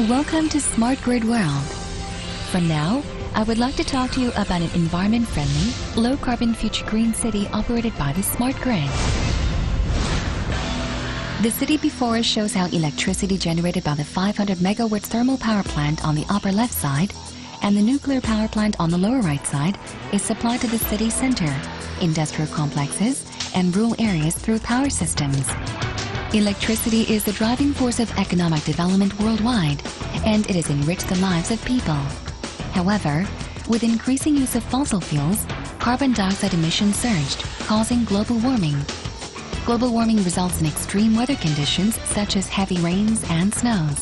Welcome to Smart Grid World. For now, I would like to talk to you about an environment-friendly, low-carbon future green city operated by the Smart Grid. The city before us shows how electricity generated by the 500 megawatt thermal power plant on the upper left side and the nuclear power plant on the lower right side is supplied to the city center, industrial complexes, and rural areas through power systems. Electricity is the driving force of economic development worldwide, and it has enriched the lives of people. However, with increasing use of fossil fuels, carbon dioxide emissions surged, causing global warming. Global warming results in extreme weather conditions such as heavy rains and snows.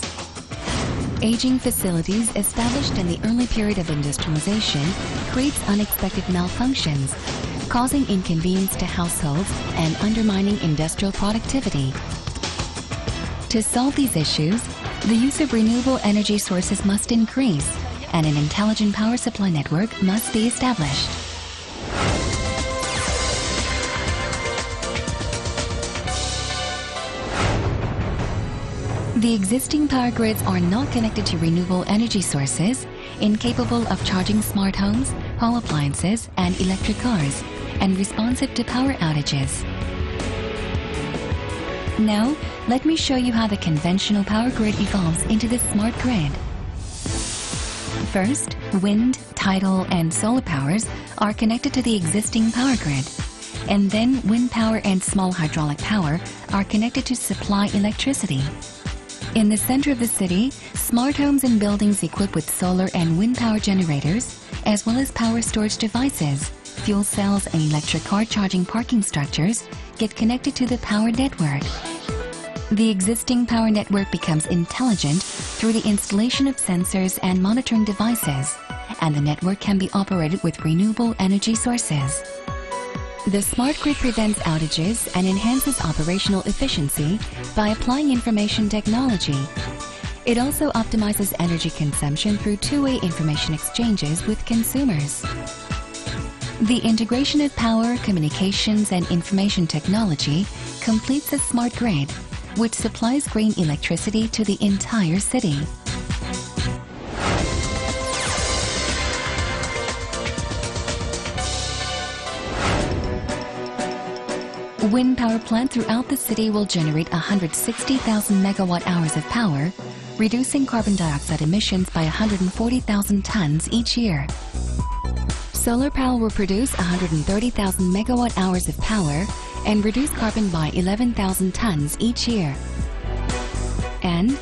Aging facilities established in the early period of industrialization creates unexpected malfunctions, causing inconvenience to households and undermining industrial productivity. To solve these issues, the use of renewable energy sources must increase, and an intelligent power supply network must be established. The existing power grids are not connected to renewable energy sources, incapable of charging smart homes, home appliances, and electric cars, and responsive to power outages. Now, let me show you how the conventional power grid evolves into the smart grid. First, wind, tidal, and solar powers are connected to the existing power grid, and then wind power and small hydraulic power are connected to supply electricity. In the center of the city, smart homes and buildings equipped with solar and wind power generators, as well as power storage devices, fuel cells, and electric car charging parking structures get connected to the power network. The existing power network becomes intelligent through the installation of sensors and monitoring devices, and the network can be operated with renewable energy sources. The smart grid prevents outages and enhances operational efficiency by applying information technology. It also optimizes energy consumption through two-way information exchanges with consumers. The integration of power, communications, and information technology completes a smart grid, which supplies green electricity to the entire city. Wind power plants throughout the city will generate 160,000 megawatt hours of power, reducing carbon dioxide emissions by 140,000 tons each year. Solar power will produce 130,000 megawatt hours of power and reduce carbon by 11,000 tons each year. And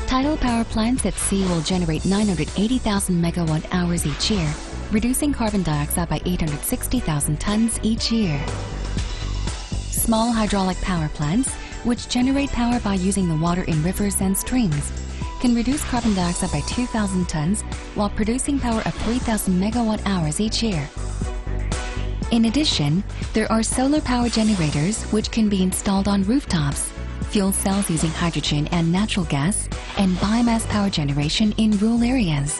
tidal power plants at sea will generate 980,000 megawatt hours each year, reducing carbon dioxide by 860,000 tons each year. Small hydraulic power plants, which generate power by using the water in rivers and streams, can reduce carbon dioxide by 2,000 tons while producing power of 3,000 megawatt hours each year. In addition, there are solar power generators which can be installed on rooftops, fuel cells using hydrogen and natural gas, and biomass power generation in rural areas.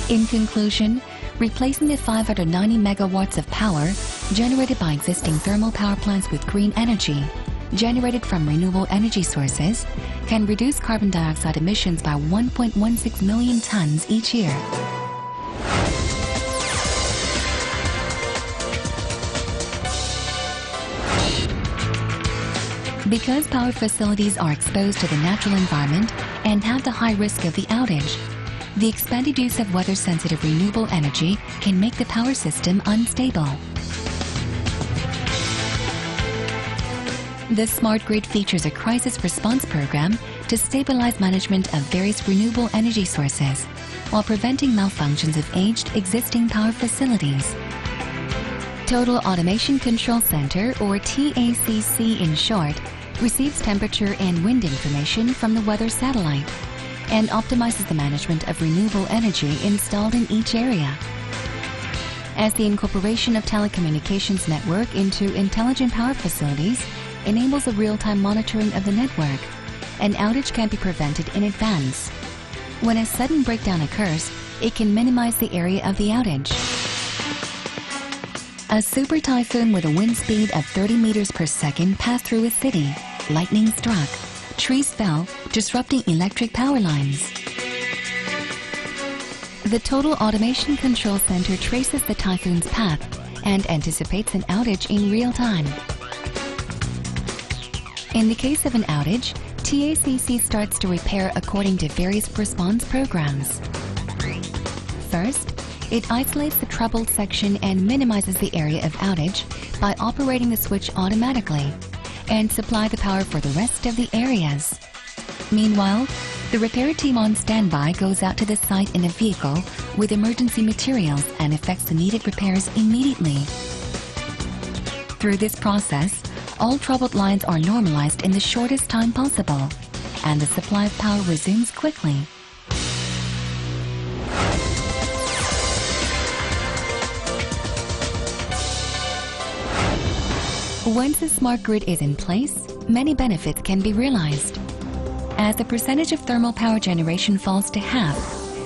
In conclusion, replacing the 590 megawatts of power generated by existing thermal power plants with green energy, generated from renewable energy sources, can reduce carbon dioxide emissions by 1.16 million tons each year. Because power facilities are exposed to the natural environment and have the high risk of the outage, the expanded use of weather-sensitive renewable energy can make the power system unstable. The Smart Grid features a crisis response program to stabilize management of various renewable energy sources while preventing malfunctions of aged existing power facilities. Total Automation Control Center, or TACC in short, receives temperature and wind information from the weather satellite and optimizes the management of renewable energy installed in each area. As the incorporation of telecommunications network into intelligent power facilities enables a real-time monitoring of the network, an outage can be prevented in advance. When a sudden breakdown occurs, it can minimize the area of the outage. A super typhoon with a wind speed of 30 meters per second passed through a city. Lightning struck, trees fell, disrupting electric power lines. The Total Automation Control Center traces the typhoon's path and anticipates an outage in real time. In the case of an outage, TACC starts to repair according to various response programs. First, it isolates the troubled section and minimizes the area of outage by operating the switch automatically and supply the power for the rest of the areas. Meanwhile, the repair team on standby goes out to the site in a vehicle with emergency materials and effects the needed repairs immediately. Through this process, all troubled lines are normalized in the shortest time possible, and the supply of power resumes quickly. Once the smart grid is in place, many benefits can be realized. As the percentage of thermal power generation falls to half,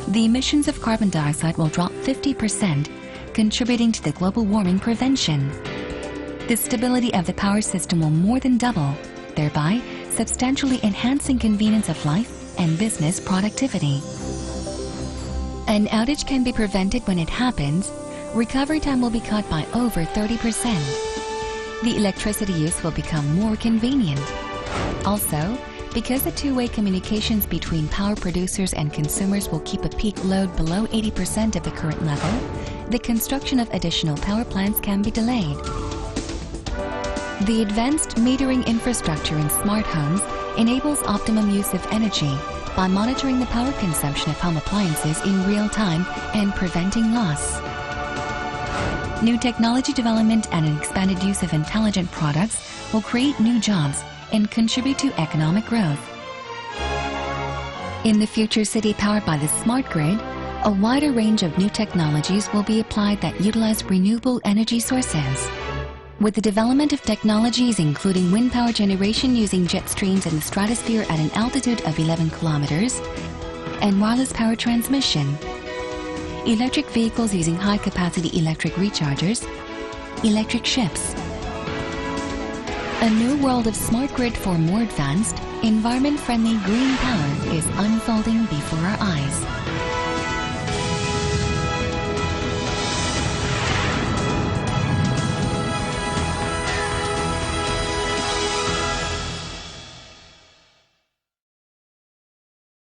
the emissions of carbon dioxide will drop 50%, contributing to the global warming prevention. The stability of the power system will more than double, thereby substantially enhancing convenience of life and business productivity. An outage can be prevented when it happens. Recovery time will be cut by over 30%. The electricity use will become more convenient. Also, because the two-way communications between power producers and consumers will keep a peak load below 80% of the current level, the construction of additional power plants can be delayed. The advanced metering infrastructure in smart homes enables optimum use of energy by monitoring the power consumption of home appliances in real time and preventing loss. New technology development and an expanded use of intelligent products will create new jobs and contribute to economic growth. In the future city powered by the smart grid, a wider range of new technologies will be applied that utilize renewable energy sources. With the development of technologies including wind power generation using jet streams in the stratosphere at an altitude of 11 kilometers, and wireless power transmission, electric vehicles using high-capacity electric rechargers, electric ships. A new world of smart grid for more advanced, environment-friendly green power is unfolding before our eyes.